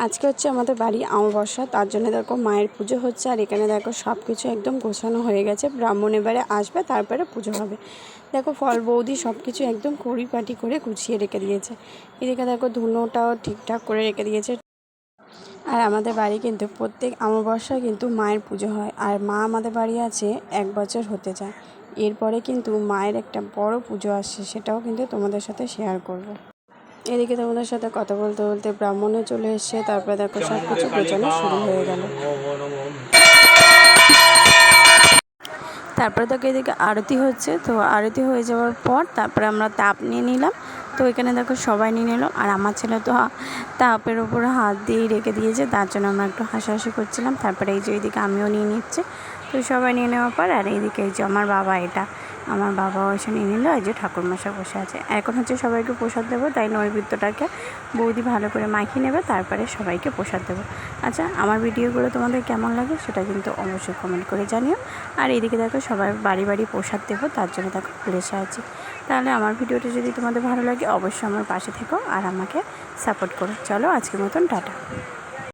আজকে হচ্ছে আমাদের বাড়ি অমাবস্যা, তার জন্য দেখো মায়ের পুজো হচ্ছে। আর এখানে দেখো সব কিছু একদম গোছানো হয়ে গেছে। ব্রাহ্মণ এবারে আসবে, তারপরে পুজো হবে। দেখো ফল বৌদি সব কিছু একদম পরিপাটি করে গুছিয়ে রেখে দিয়েছে। এদিকে দেখো ধুনোটাও ঠিকঠাক করে রেখে দিয়েছে। আর আমাদের বাড়ি কিন্তু প্রত্যেক অমাবস্যায় কিন্তু মায়ের পুজো হয়। আর মা আমাদের বাড়ি আছে 1 বছর হতে যায়। এরপরে কিন্তু মায়ের একটা বড় পুজো আসছে, সেটাও কিন্তু তোমাদের সাথে শেয়ার করব। এদিকে তোমাদের সাথে কথা বলতে বলতে ব্রাহ্মণে চলে এসছে। তারপরে দেখো সব কিছু গোছানো শুরু হয়ে গেল। তারপরে দেখো এদিকে আরতি হচ্ছে। তো আরতি হয়ে যাওয়ার পর তারপরে আমরা তাপ নিয়ে নিলাম। তো এখানে দেখো সবাই নিয়ে নিল। আর আমার ছেলে তো তাপের উপরে হাত দিয়েই রেখে দিয়েছে, তার জন্য আমরা একটু হাসাহাসি করছিলাম। তারপরে এই যে এইদিকে আমিও নিয়ে নিচ্ছে। তো সবাই নিয়ে নেওয়ার পর আর এইদিকে এই যে আমার বাবা, আমার বাবাও এসে নিয়ে নিল। এই যে ঠাকুরমশাই বসে আছে। এখন হচ্ছে সবাইকে প্রসাদ দেবো, তাই নৈবেদ্যটাকে বৌদি ভালো করে মাখিয়ে নেবে, তারপরে সবাইকে প্রসাদ দেবো। আচ্ছা, আমার ভিডিওগুলো তোমাদের কেমন লাগে সেটা কিন্তু অবশ্যই কমেন্ট করে জানিও। আর এইদিকে দেখো সবাই বাড়ি বাড়ি প্রসাদ দেবো, তার জন্য দেখো বসে আছি। তাহলে আমার ভিডিওটা যদি তোমাদের ভালো লাগে অবশ্যই আমার পাশে থেকো আর আমাকে সাপোর্ট করো। চলো আজকের মতন টাটা।